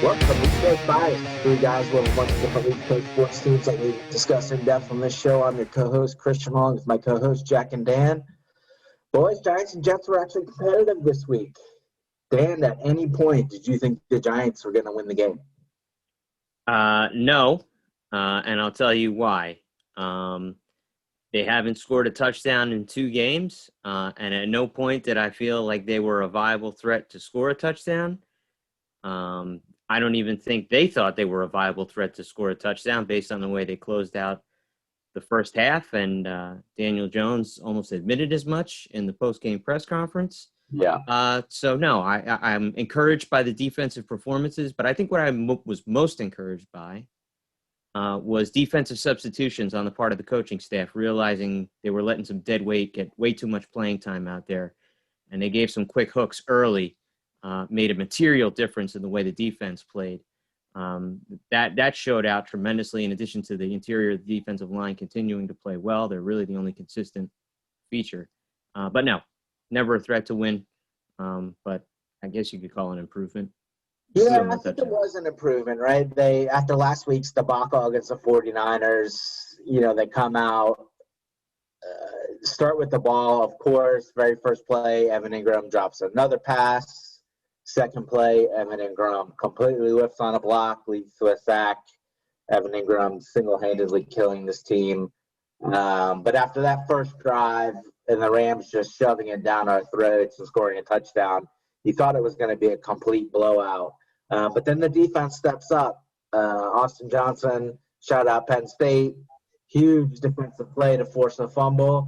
Welcome to Sports Bias. Three guys with a bunch of different East Coast sports teams that we discuss in depth on this show. I'm your co-host, Christian, along with my co-host, Jack and Dan. Boys, Giants and Jets were actually competitive this week. Dan, at any point, did you think the Giants were going to win the game? No, and I'll tell you why. They haven't scored a touchdown in 2 games, and at no point did I feel like they were a viable threat to score a touchdown. I don't even think they thought they were a viable threat to score a touchdown based on the way they closed out the first half, and Daniel Jones almost admitted as much in the post-game press conference. Yeah. So, no, I'm encouraged by the defensive performances, but I think what I was most encouraged by was defensive substitutions on the part of the coaching staff, realizing they were letting some dead weight get way too much playing time out there, and they gave some quick hooks early. Made a material difference in the way the defense played. That showed out tremendously, in addition to the interior of the defensive line continuing to play well. They're really the only consistent feature. But no, never a threat to win, but I guess you could call it an improvement. Yeah, I think it was an improvement, right? They, after last week's debacle against the 49ers, they come out, start with the ball, of course. Very first play, Evan Ingram drops another pass. Second play, Evan Ingram completely lifts on a block, leads to a sack. Evan Ingram single-handedly killing this team. But after that first drive and the Rams just shoving it down our throats and scoring a touchdown, you thought it was going to be a complete blowout. But then the defense steps up. Austin Johnson, shout out Penn State, huge defensive play to force a fumble.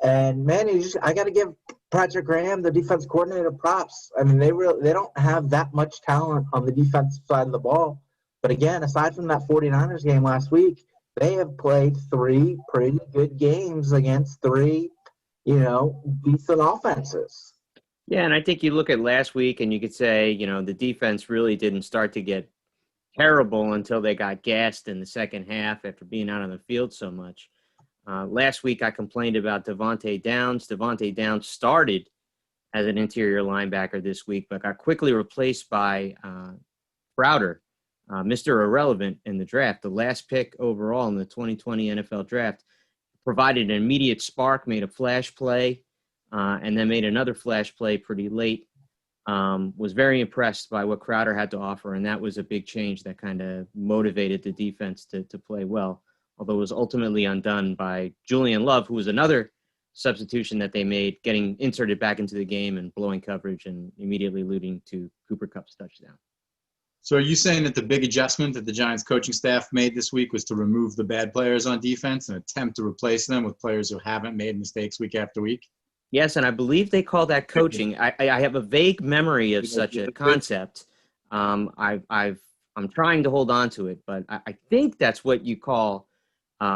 And, man, I got to give Patrick Graham, the defense coordinator, props. I mean, they don't have that much talent on the defensive side of the ball. But, again, aside from that 49ers game last week, they have played 3 pretty good games against 3, decent offenses. Yeah, and I think you look at last week and you could say, the defense really didn't start to get terrible until they got gassed in the second half after being out on the field so much. Last week I complained about Devontae Downs. Devontae Downs started as an interior linebacker this week, but got quickly replaced by Crowder, Mr. Irrelevant in the draft. The last pick overall in the 2020 NFL draft provided an immediate spark, made a flash play, and then made another flash play pretty late. Was very impressed by what Crowder had to offer, and that was a big change that kind of motivated the defense to play well, although it was ultimately undone by Julian Love, who was another substitution that they made, getting inserted back into the game and blowing coverage and immediately leading to Cooper Kupp's touchdown. So are you saying that the big adjustment that the Giants coaching staff made this week was to remove the bad players on defense and attempt to replace them with players who haven't made mistakes week after week? Yes, and I believe they call that coaching. I have a vague memory of such a concept. I'm trying to hold on to it, but I think that's what you call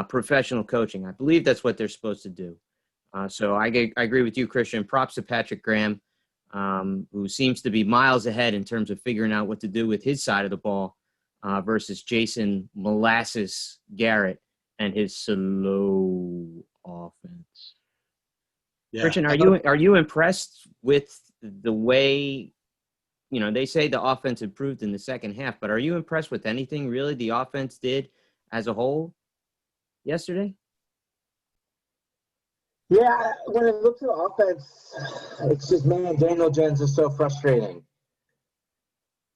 professional coaching. I believe that's what they're supposed to do. So I agree with you, Christian. Props to Patrick Graham, who seems to be miles ahead in terms of figuring out what to do with his side of the ball versus Jason Molasses Garrett and his slow offense. Yeah. Christian, are you impressed with the way, they say the offense improved in the second half, but are you impressed with anything really the offense did as a whole yesterday? Yeah, when I look at the offense, it's just, man, Daniel Jones is so frustrating.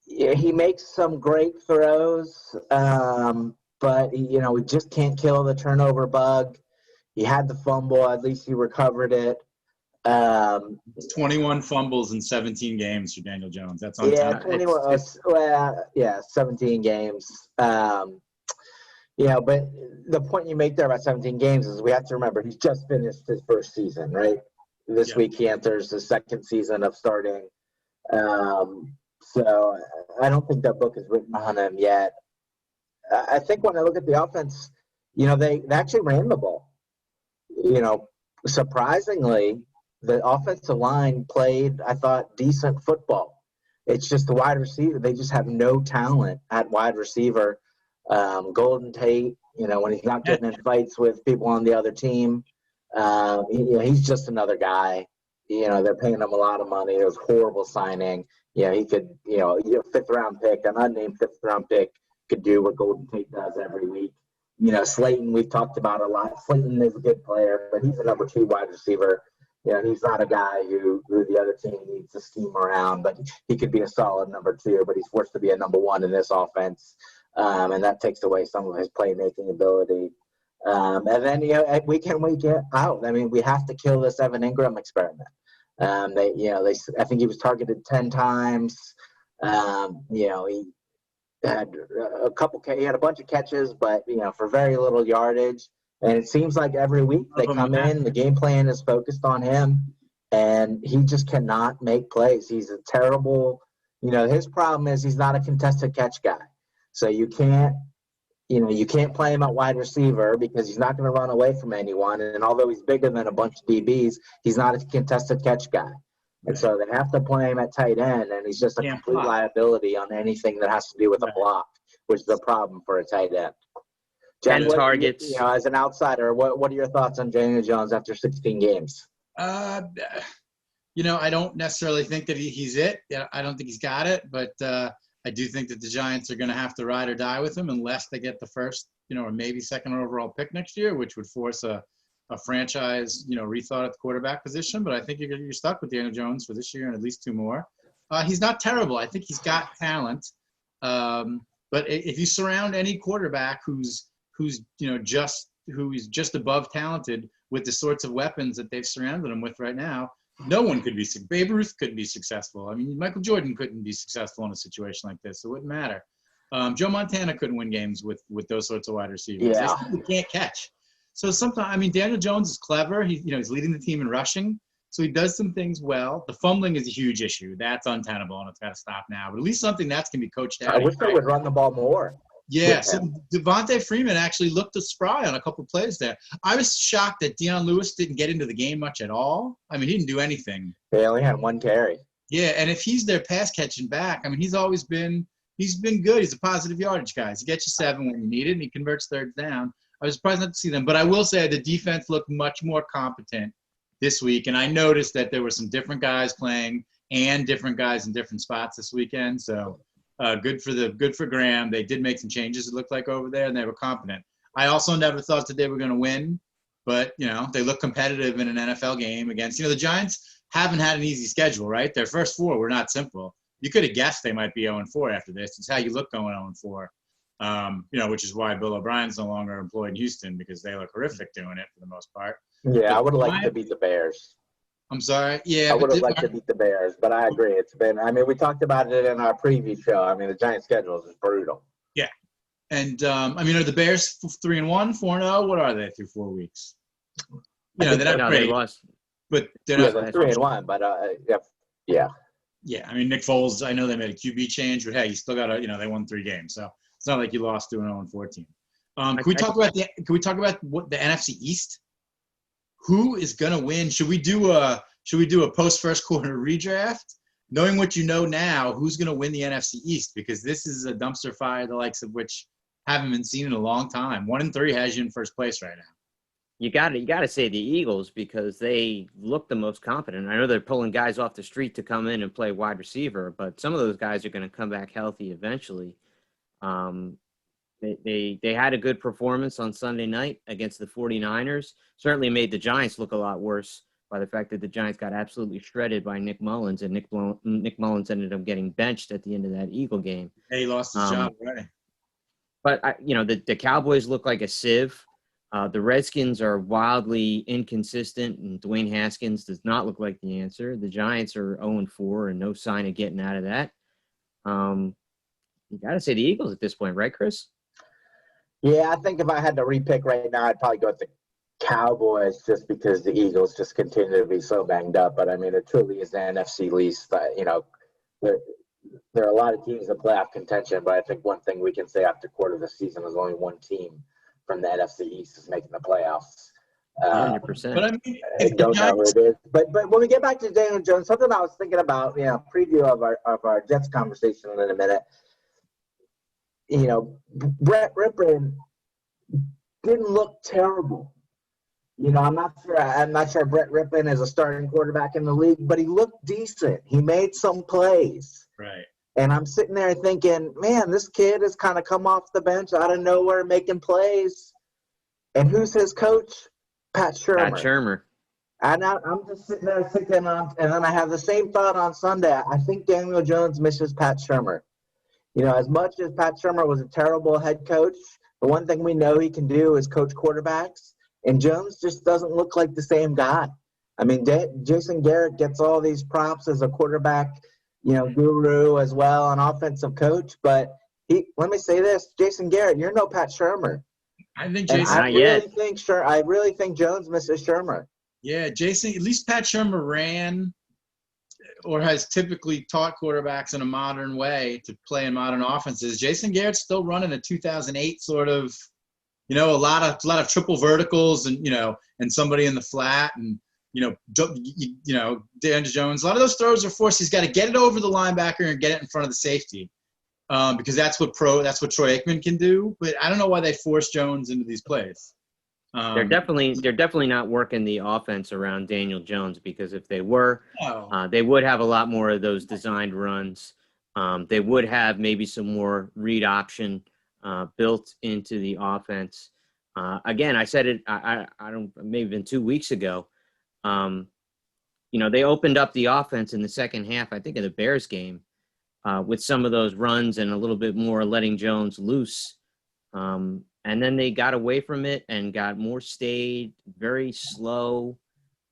Yeah, he makes some great throws, but, we just can't kill the turnover bug. He had the fumble. At least he recovered it. 21 fumbles in 17 games for Daniel Jones. That's on yeah, time. 21. 17 games. But the point you make there about 17 games is we have to remember he's just finished his first season, right? This week he enters his second season of starting. So I don't think that book is written on him yet. I think when I look at the offense, they actually ran the ball. Surprisingly, the offensive line played, I thought, decent football. It's just the wide receiver. They just have no talent at wide receiver. Golden Tate, when he's not getting in fights with people on the other team, he's just another guy. they're paying him a lot of money. It was a horrible signing. He could, fifth-round pick, an unnamed fifth-round pick, could do what Golden Tate does every week. Slayton, we've talked about a lot. Slayton is a good player, but he's a number 2 wide receiver. He's not a guy who the other team needs to scheme around, but he could be a solid number 2, but he's forced to be a number 1 in this offense. And that takes away some of his playmaking ability. And then, week in, week out, I mean, we have to kill this Evan Ingram experiment. I think he was targeted 10 times. He had he had a bunch of catches, but, for very little yardage. And it seems like every week they come in, the game plan is focused on him, and he just cannot make plays. He's a terrible, his problem is he's not a contested catch guy. So you can't play him at wide receiver because he's not going to run away from anyone. And although he's bigger than a bunch of DBs, he's not a contested catch guy. And so they have to play him at tight end, and he's just a complete liability on anything that has to do with a block, which is a problem for a tight end. 10 targets. As an outsider, what are your thoughts on Daniel Jones after 16 games? I don't necessarily think that he's it. I don't think he's got it, but I do think that the Giants are going to have to ride or die with him unless they get the first, or maybe second overall pick next year, which would force a franchise, rethought at the quarterback position. But I think you're stuck with Daniel Jones for this year and at least 2 more. He's not terrible. I think he's got talent. But if you surround any quarterback who's just above talented with the sorts of weapons that they've surrounded him with right now, no one could be. Babe Ruth couldn't be successful. I mean, Michael Jordan couldn't be successful in a situation like this. It wouldn't matter. Joe Montana couldn't win games with those sorts of wide receivers. Yeah. They can't catch. So sometimes, Daniel Jones is clever. He's leading the team in rushing, so he does some things well. The fumbling is a huge issue. That's untenable, and it's got to stop now. But at least something that can be coached out. I wish they would run the ball more. Yeah, so Devontae Freeman actually looked spry on a couple plays there. I was shocked that Deion Lewis didn't get into the game much at all. I mean, he didn't do anything. They only had 1 carry. Yeah, and if he's their pass catching back, he's been good. He's a positive yardage guy. He gets you 7 when you need it, and he converts thirds down. I was surprised not to see them, but I will say the defense looked much more competent this week, and I noticed that there were some different guys playing and different guys in different spots this weekend. So. Good for Graham. They did make some changes, it looked like, over there, and they were competent. I also never thought that they were going to win, but, they look competitive in an NFL game against, the Giants haven't had an easy schedule, right? Their first 4 were not simple. You could have guessed they might be 0-4 after this. It's how you look going 0-4, which is why Bill O'Brien's no longer employed in Houston, because they look horrific doing it for the most part. Yeah, I would have liked to beat the Bears. I'm sorry. Yeah, I would have liked to beat the Bears, but I agree. It's been. We talked about it in our preview show. The Giants' schedule is brutal. Yeah, and are the Bears 3-1, 4-0? What are they through 4 weeks? They're not great. They lost. But they're not 3-1. But yeah. Yeah, Nick Foles. I know they made a QB change, but hey, you still got to. They won 3 games, so it's not like you lost to an 0-4 team. Can we talk about what the NFC East? Who is going to win? Should we do a post first quarter redraft? Knowing what you know now, who's going to win the NFC East? Because this is a dumpster fire, the likes of which haven't been seen in a long time. 1-3 has you in first place right now. You got to say the Eagles because they look the most confident. I know they're pulling guys off the street to come in and play wide receiver, but some of those guys are going to come back healthy eventually. They had a good performance on Sunday night against the 49ers. Certainly made the Giants look a lot worse by the fact that the Giants got absolutely shredded by Nick Mullins, and Nick Mullins ended up getting benched at the end of that Eagle game. He lost his job already. But, the Cowboys look like a sieve. The Redskins are wildly inconsistent, and Dwayne Haskins does not look like the answer. The Giants are 0-4 and no sign of getting out of that. You got to say the Eagles at this point, right, Chris? Yeah, I think if I had to repick right now, I'd probably go with the Cowboys just because the Eagles just continue to be so banged up. But, it truly is the NFC least. There are a lot of teams in playoff contention, but I think one thing we can say after quarter of the season is only one team from the NFC East is making the playoffs. 100%. But I don't know who it is. But when we get back to Daniel Jones, something I was thinking about, preview of our Jets conversation in a minute. Brett Rippon didn't look terrible. I'm not sure. I'm not sure Brett Rippon is a starting quarterback in the league, but he looked decent. He made some plays. Right. And I'm sitting there thinking, man, this kid has kind of come off the bench out of nowhere making plays. And who's his coach? Pat Shurmur. Pat Shurmur. And I'm just sitting there thinking, and then I have the same thought on Sunday. I think Daniel Jones misses Pat Shurmur. As much as Pat Shurmur was a terrible head coach, the one thing we know he can do is coach quarterbacks. And Jones just doesn't look like the same guy. I mean, Jason Garrett gets all these props as a quarterback, guru as well, an offensive coach. But let me say this, Jason Garrett, you're no Pat Shurmur. I think And Jason. I really think Jones misses Shurmur. Yeah, Jason. At least Pat Shurmur ran, or has typically taught quarterbacks in a modern way to play in modern offenses. Jason Garrett's still running a 2008 sort of. A lot of triple verticals and and somebody in the flat and Daniel Jones. A lot of those throws are forced. He's got to get it over the linebacker and get it in front of the safety, because that's what Troy Aikman can do. But I don't know why they force Jones into these plays. They're definitely not working the offense around Daniel Jones, because if they were, they would have a lot more of those designed runs. They would have maybe some more read option built into the offense. Again, I said it, I don't, maybe been 2 weeks ago. They opened up the offense in the second half, I think, of the Bears game, with some of those runs and a little bit more letting Jones loose. And then they got away from it and got more staid, very slow,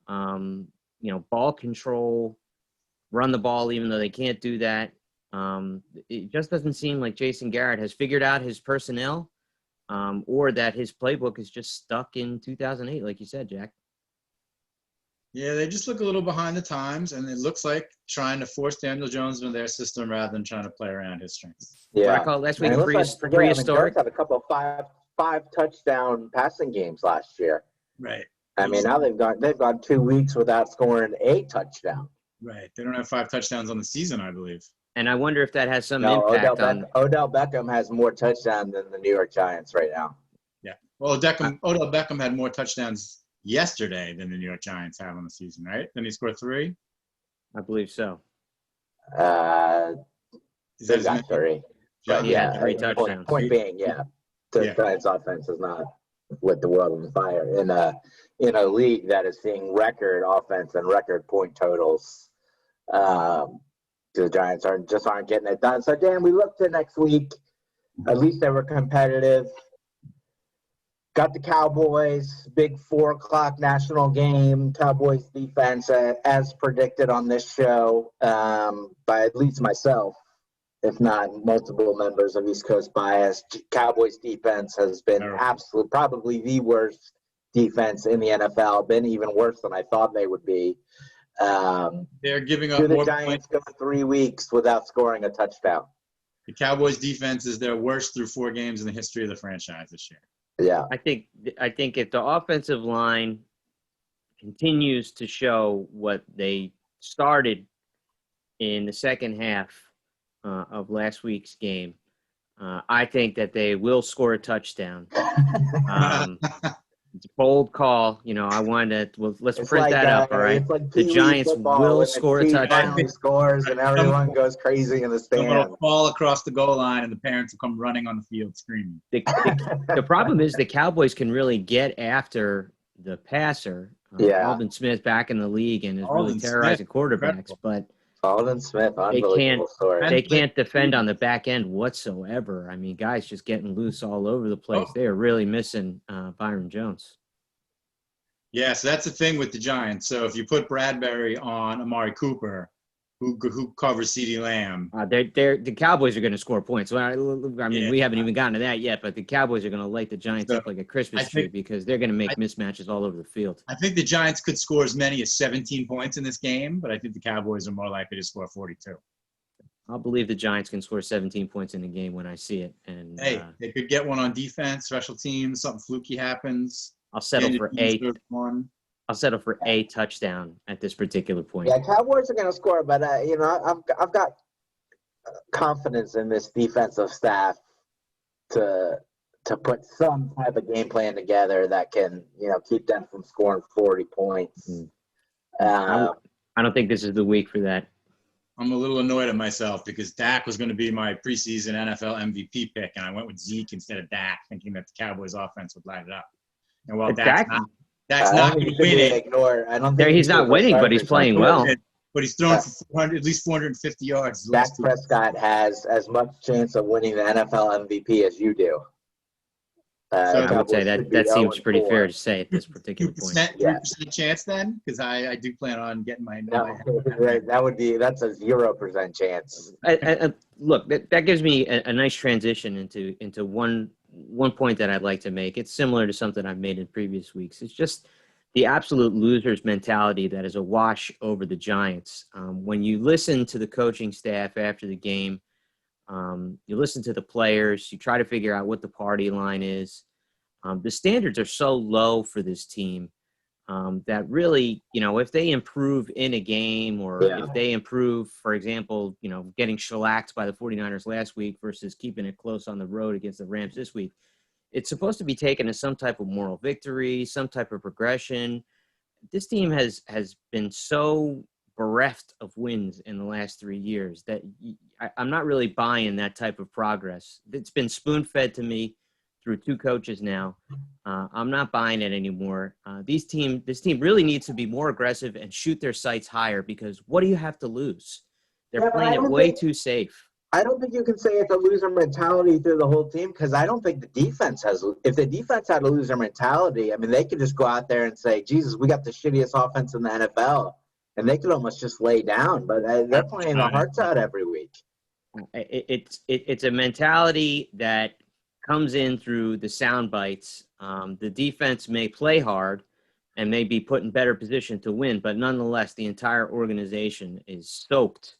ball control, run the ball, even though they can't do that. It just doesn't seem like Jason Garrett has figured out his personnel, or that his playbook is just stuck in 2008, like you said, Jack. Yeah, they just look a little behind the times, and it looks like trying to force Daniel Jones into their system rather than trying to play around his strengths. Yeah, what I call last week prehistoric. Garrett had a couple of five touchdown passing games last year. Right. I mean, now they've gone 2 weeks without scoring a touchdown. Right. They don't have 5 touchdowns on the season, I believe. And I wonder if that has some impact on – Odell Beckham has more touchdowns than the New York Giants right now. Yeah. Well, Odell Beckham had more touchdowns yesterday than the New York Giants have on the season, right? Then he scored 3? I believe so. They got 3. But yeah, 3 touchdowns. Point being, the Giants offense has not lit the world on fire in a league that is seeing record offense and record point totals. The Giants aren't getting it done. So, Dan, we look to next week. At least they were competitive. Got the Cowboys, big 4:00 national game. Cowboys defense, as predicted on this show by at least myself, if not multiple members of East Coast Bias. Cowboys defense has been probably the worst defense in the NFL. Been even worse than I thought they would be. They're giving up more the Giants go 3 weeks without scoring a touchdown. The Cowboys defense is their worst through 4 games in the history of the franchise this year. Yeah. I think if the offensive line continues to show what they started in the second half of last week's game, I think that they will score a touchdown. It's a bold call. I wanted to let's print that up, all right? Like the Giants will score a touchdown. Scores and everyone goes crazy in the stands. Someone will fall across the goal line and the parents will come running on the field screaming. The problem is the Cowboys can really get after the passer. Alden Smith back in the league and is really terrorizing quarterbacks, but Alden Smith, unbelievable story. They can't defend on the back end whatsoever. I mean, guys just getting loose all over the place. They are really missing Byron Jones. Yeah, so that's the thing with the Giants. So if you put Bradbury on Amari Cooper, who covers CeeDee Lamb. The Cowboys are going to score points. I mean, we haven't even gotten to that yet, but the Cowboys are going to light the Giants up like a Christmas tree because they're going to make mismatches all over the field. I think the Giants could score as many as 17 points in this game, but I think the Cowboys are more likely to score 42. I'll believe the Giants can score 17 points in the game when I see it. And hey, they could get one on defense, special teams, something fluky happens. I'll settle for 8. I'll settle for a touchdown at this particular point. Yeah, Cowboys are going to score, but I've got confidence in this defensive staff to to put some type of game plan together that can, keep them from scoring 40 points. I don't think this is the week for that. I'm a little annoyed at myself because Dak was going to be my preseason NFL MVP pick, and I went with Zeke instead of Dak, thinking that the Cowboys offense would light it up. And while Dak's not winning, I don't think he's not winning, but he's playing well. But he's thrown for at least 450 yards. Dak Prescott has as much chance of winning the NFL MVP as you do. I would say that seems pretty fair to say at this particular point. 3% chance then, because I do plan on getting my. That's a 0% chance. Look, that gives me a nice transition into one point that I'd like to make. It's similar to something I've made in previous weeks. It's just the absolute loser's mentality that is awash over the Giants. When you listen to the coaching staff after the game, you listen to the players, you try to figure out what the party line is. The standards are so low for this team that really, if they improve in a game or if they improve, for example, getting shellacked by the 49ers last week versus keeping it close on the road against the Rams this week, it's supposed to be taken as some type of moral victory, some type of progression. This team has been so bereft of wins in the last 3 years that I'm not really buying that type of progress. It's been spoon-fed to me through 2 coaches now. I'm not buying it anymore. This team really needs to be more aggressive and shoot their sights higher, because what do you have to lose? They're playing it way too safe. I don't think you can say it's a loser mentality through the whole team, because I don't think the defense has – if the defense had a loser mentality, I mean, they could just go out there and say, Jesus, we got the shittiest offense in the NFL. And they could almost just lay down, but they're playing their hearts out every week. It's a mentality that comes in through the sound bites. The defense may play hard and may be put in better position to win, but nonetheless, the entire organization is soaked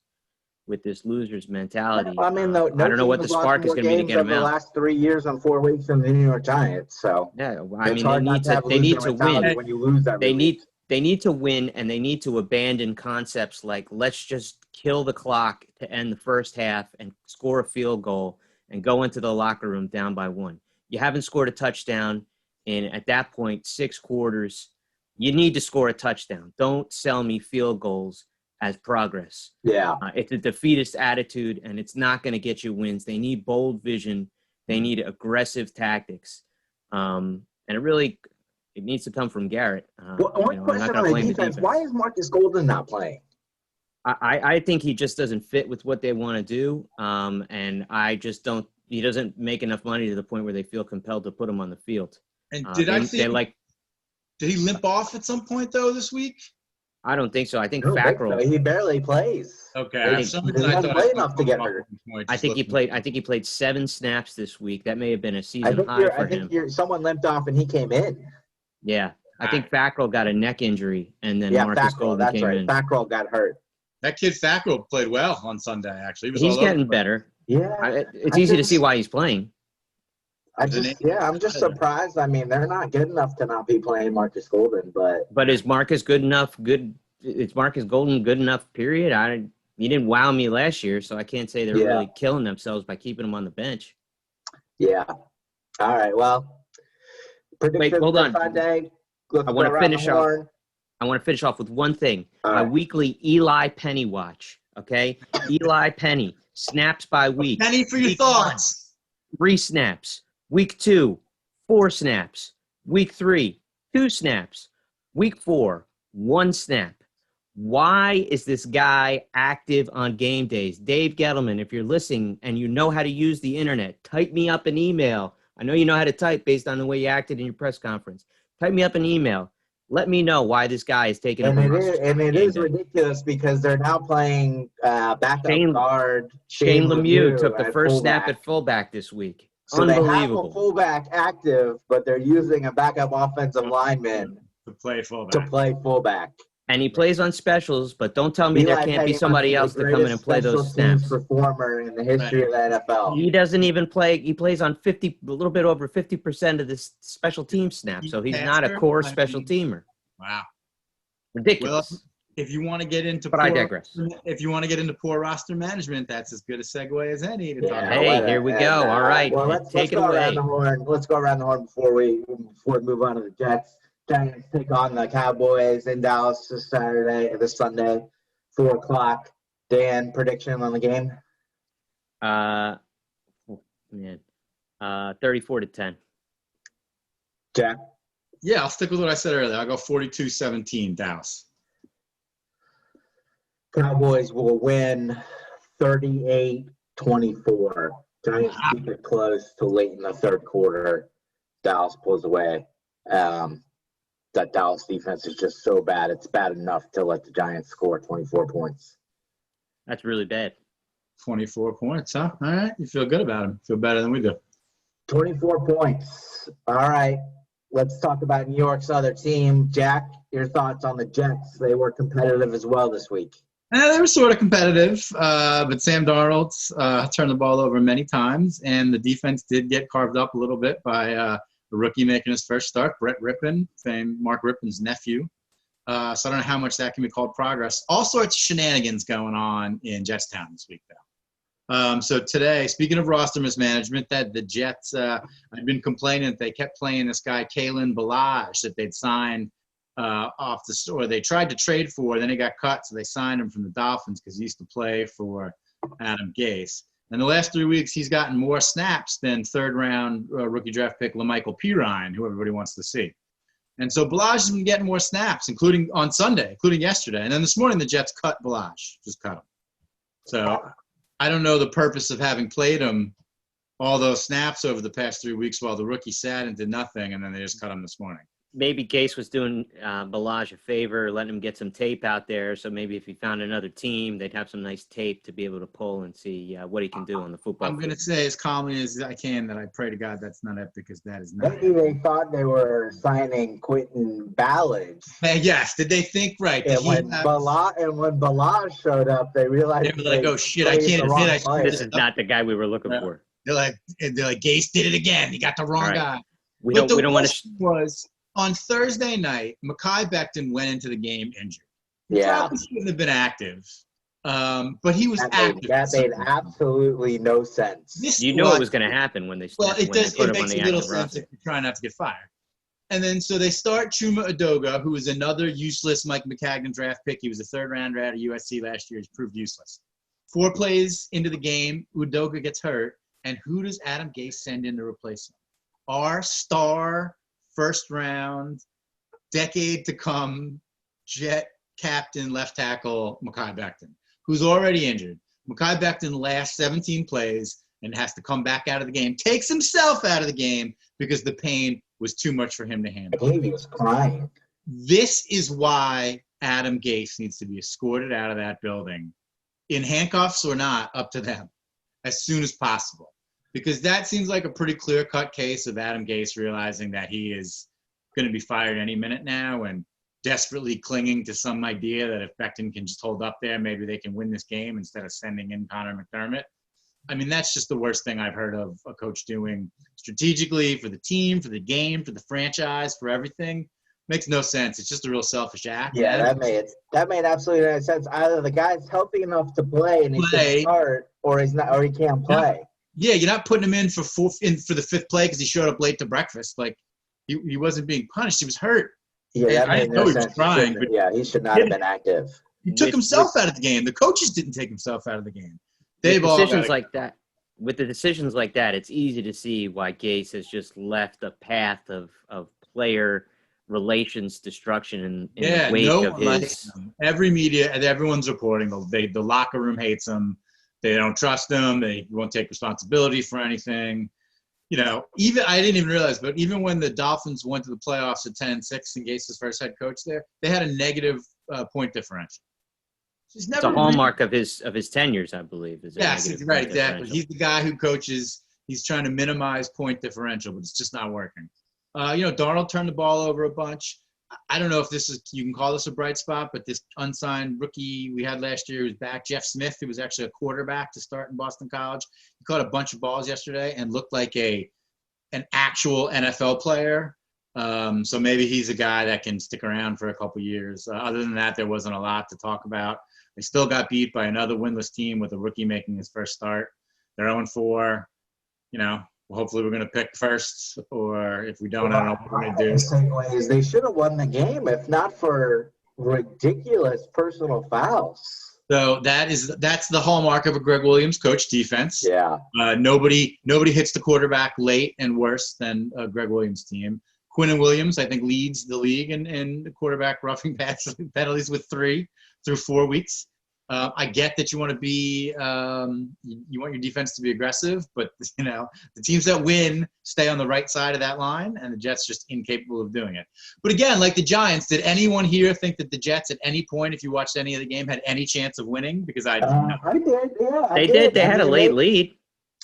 with this loser's mentality. I mean, I don't know what the spark is going to be to get them out. The last 3 years and 4 weeks in the New York Giants, so yeah, I mean, they need to win. When you lose that, they need to win, and they need to abandon concepts like let's just kill the clock to end the first half and score a field goal and go into the locker room down by 1. You haven't scored a touchdown in, at that point, 6 quarters. You need to score a touchdown. Don't sell me field goals as progress. Yeah. It's a defeatist attitude, and it's not going to get you wins. They need bold vision. They need aggressive tactics. And it needs to come from Garrett. One question on the defense. Why is Marcus Golden not playing? I think he just doesn't fit with what they want to do. And I just don't – he doesn't make enough money to the point where they feel compelled to put him on the field. And did he limp off at some point, though, this week? I don't think so. I think Fackrell. He barely plays. Okay. He doesn't play enough to get hurt. I think he played 7 snaps this week. That may have been a season high for him. Someone limped off and he came in. Yeah. I think Fackrell got a neck injury, and then Marcus Golden came in. Fackrell got hurt. That kid Fackrell played well on Sunday, actually. He's getting better. Yeah. It's easy to see why he's playing. I'm just surprised. I mean, they're not good enough to not be playing Marcus Golden, but is Marcus good enough? Is Marcus Golden good enough? Period. He didn't wow me last year, so I can't say they're really killing themselves by keeping him on the bench. Yeah. All right. Well, wait, hold on. Sunday. I want to finish off with one thing. My weekly Eli Penny watch. Okay, Eli Penny snaps by week. Penny for your thoughts. 3 snaps. Week 2, 4 snaps. Week 3, 2 snaps. Week 4, 1 snap. Why is this guy active on game days? Dave Gettleman, if you're listening and you know how to use the internet, type me up an email. I know you know how to type based on the way you acted in your press conference. Type me up an email. Let me know why this guy is taking a it is ridiculous because they're now playing backup guard. Shane Lemieux took the first snap at fullback this week. So they have a fullback active, but they're using a backup offensive lineman to play fullback. And he plays on specials, but don't tell me there can't be somebody else to come in and play those snaps. Performer in the history of the NFL. He doesn't even play. He plays on a little bit over 50% of the special team snaps. So he's not a core special teamer. Wow. Ridiculous. if you want to get into But I digress. If you want to get into poor roster management, that's as good a segue as any to talk about. Hey, here we go. All right, Well, let's take it go away. around the horn. Let's go around the horn before we move on to the Jets. Giants take on the Cowboys in Dallas this Sunday, 4:00. Dan, prediction on the game? 34-10. Jack? Yeah, I'll stick with what I said earlier. I'll go 42-17 Dallas. Cowboys will win 38-24. Giants keep it close to late in the third quarter. Dallas pulls away. That Dallas defense is just so bad. It's bad enough to let the Giants score 24 points. That's really bad. 24 points, huh? All right. You feel good about him. Feel better than we do. 24 points. All right. Let's talk about New York's other team. Jack, your thoughts on the Jets? They were competitive as well this week. They were sort of competitive, but Sam Darnold turned the ball over many times, and the defense did get carved up a little bit by a rookie making his first start, Brett Rippon, famed Mark Rippon's nephew. So I don't know how much that can be called progress. All sorts of shenanigans going on in Jetstown this week, though. So today, speaking of roster mismanagement, that the Jets, I've been complaining that they kept playing this guy, Kalen Ballage, that they'd signed off the store. They tried to trade for, then he got cut, so they signed him from the Dolphins because he used to play for Adam Gase. In the last 3 weeks, he's gotten more snaps than third-round rookie draft pick LaMichael Pirine, who everybody wants to see. And so Ballage has been getting more snaps, including on Sunday, including yesterday. And then this morning, the Jets cut Ballage, just cut him. So I don't know the purpose of having played him all those snaps over the past 3 weeks while the rookie sat and did nothing, and then they just cut him this morning. Maybe Gase was doing Ballage a favor, letting him get some tape out there. So maybe if he found another team, they'd have some nice tape to be able to pull and see what he can do on the football I'm going to say as calmly as I can that I pray to God that's not it, because that is not Maybe they thought they were signing Quentin Ballage. Yes, did they think right? And when Ballage showed up, they realized they were like, oh, shit, I can't admit I screwed This is not the guy we were looking for. They're like, Gase did it again. He got the wrong guy. We don't want to. On Thursday night, Mekhi Becton went into the game injured. Yeah. Probably shouldn't have been active, but he was active. That made absolutely no sense. You know it was going to happen when they Well, it does. It makes makes a little sense if you're trying not to get fired. And then so they start Chuma Edoga, who is another useless Mike McCagnon draft pick. He was a third-rounder out of USC last year. He's proved useless. 4 plays into the game, Udoka gets hurt, and who does Adam Gase send in to replace him? Our star first-round, decade-to-come Jet captain left tackle Mekhi Becton, who's already injured. Mekhi Becton lasts 17 plays and has to come back out of the game, takes himself out of the game because the pain was too much for him to handle. I believe he was crying. This is why Adam Gase needs to be escorted out of that building, in handcuffs or not, up to them, as soon as possible. Because that seems like a pretty clear-cut case of Adam Gase realizing that he is going to be fired any minute now and desperately clinging to some idea that if Becton can just hold up there, maybe they can win this game instead of sending in Connor McDermott. I mean, that's just the worst thing I've heard of a coach doing strategically for the team, for the game, for the franchise, for everything. Makes no sense. It's just a real selfish act. Yeah, that made absolutely no sense. Either the guy's healthy enough to play and he can start, or he's not, or he can't play. Yeah, you're not putting him in for the fifth play because he showed up late to breakfast. Like he wasn't being punished; he was hurt. Yeah, that made no sense. He should not have been active. He took himself out of the game. The coaches didn't take himself out of the game. With decisions like that, it's easy to see why Gase has just left a path of player relations destruction in the wake of his. Every media and everyone's reporting. The locker room hates him. They don't trust him. They won't take responsibility for anything. You know, even I didn't even realize, but even when the Dolphins went to the playoffs at 10-6 and Gase's first head coach there, they had a negative point differential. It's a hallmark of his tenures, I believe. Yes, right, exactly. He's the guy who coaches. He's trying to minimize point differential, but it's just not working. Darnold turned the ball over a bunch. I don't know if you can call this a bright spot, but this unsigned rookie we had last year was back, Jeff Smith, who was actually a quarterback to start in Boston College. He caught a bunch of balls yesterday and looked like an actual NFL player. So maybe he's a guy that can stick around for a couple years. Other than that, there wasn't a lot to talk about. They still got beat by another winless team with a rookie making his first start. They're 0-4. Hopefully we're going to pick first, or if we don't, I don't know what we're going to do. The same way is they should have won the game if not for ridiculous personal fouls. So that's the hallmark of a Greg Williams coach defense. Yeah. Nobody hits the quarterback late and worse than a Greg Williams team. Quinnen Williams, I think, leads the league in the quarterback roughing penalties with 3 through 4 weeks. I get that you want to be you want your defense to be aggressive, but the teams that win stay on the right side of that line, and the Jets just incapable of doing it. But again, like the Giants, did anyone here think that the Jets at any point, if you watched any of the game, had any chance of winning? Because I did. I did. Yeah, They did. They had a late lead.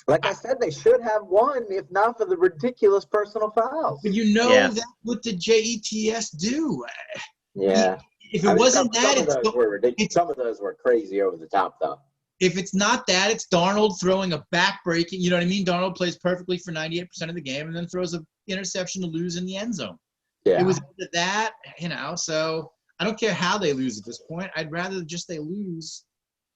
Like I said, they should have won if not for the ridiculous personal fouls. But that's what the Jets do. Yeah. If it wasn't some of those were ridiculous. Some of those were crazy over the top, though. If it's not that, it's Darnold throwing a back-breaking. You know what I mean? Darnold plays perfectly for 98% of the game and then throws an interception to lose in the end zone. Yeah. It was that, so I don't care how they lose at this point. I'd rather just they lose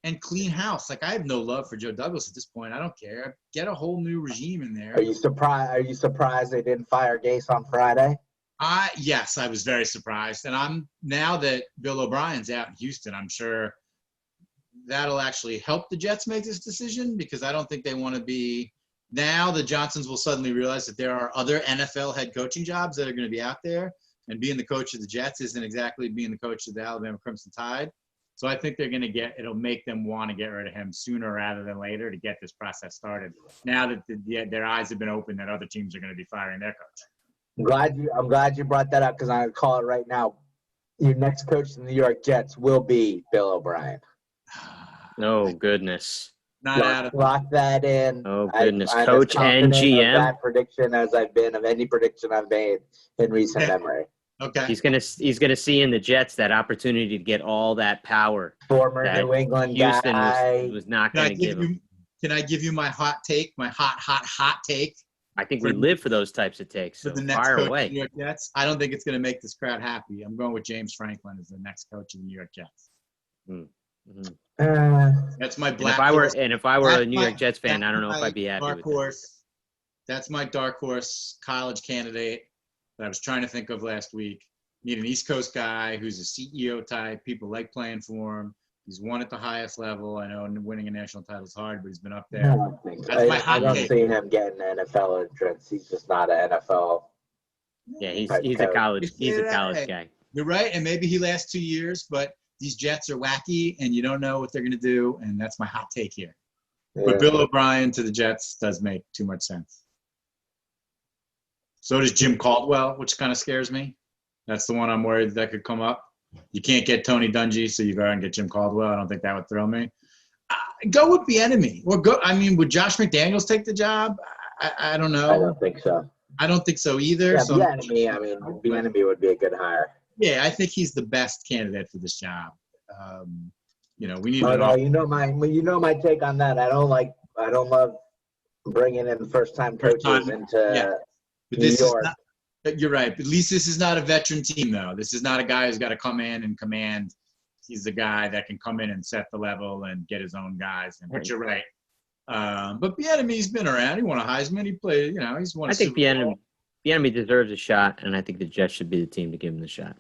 and clean house. Like, I have no love for Joe Douglas at this point. I don't care. Get a whole new regime in there. Are you surprised they didn't fire Gase on Friday? Yes, I was very surprised. And now that Bill O'Brien's out in Houston, I'm sure that'll actually help the Jets make this decision, because I don't think they want to be – now the Johnsons will suddenly realize that there are other NFL head coaching jobs that are going to be out there, and being the coach of the Jets isn't exactly being the coach of the Alabama Crimson Tide. So I think they're going to it'll make them want to get rid of him sooner rather than later to get this process started. Now that their eyes have been opened that other teams are going to be firing their coach. I'm glad you brought that up, because I'm going to call it right now. Your next coach of the New York Jets will be Bill O'Brien. Oh, goodness. Lock that in. Oh, goodness. I'm Coach and GM. Of that prediction as I've been of any prediction I've made in recent memory. Okay. He's gonna see in the Jets that opportunity to get all that power. Former New England Houston guy. was not going to give him. Can I give you my hot take? My hot take? I think we live for those types of takes. So the next fire coach away. of the New York Jets. I don't think it's going to make this crowd happy. I'm going with James Franklin as the next coach of the New York Jets. Mm-hmm. That's my black. If I were a New York Jets fan, I don't know if I'd be happy with that. That's my dark horse college candidate that I was trying to think of last week. Need an East Coast guy who's a CEO type. People like playing for him. He's won at the highest level. I know winning a national title is hard, but he's been up there. I don't see him getting an NFL entrance. He's just not an NFL. Yeah, he's a college guy. You're right, and maybe he lasts 2 years, but these Jets are wacky, and you don't know what they're going to do, and that's my hot take here. Yeah. But Bill O'Brien to the Jets does make too much sense. So does Jim Caldwell, which kind of scares me. That's the one I'm worried that could come up. You can't get Tony Dungy, so you go out and get Jim Caldwell. I don't think that would thrill me. Go with Bieniemy. Would Josh McDaniels take the job? I don't know. I don't think so. I don't think so either. Yeah, Bieniemy would be a good hire. Yeah, I think he's the best candidate for this job. We need. You know my take on that. I don't love bringing in first-time coaches into New York. You're right. At least this is not a veteran team, though. This is not a guy who's got to come in and command. He's the guy that can come in and set the level and get his own guys. But you're right. But Bieniemy's been around. He won a Heisman. He played. He's won. I think Bieniemy deserves a shot, and I think the Jets should be the team to give him the shot.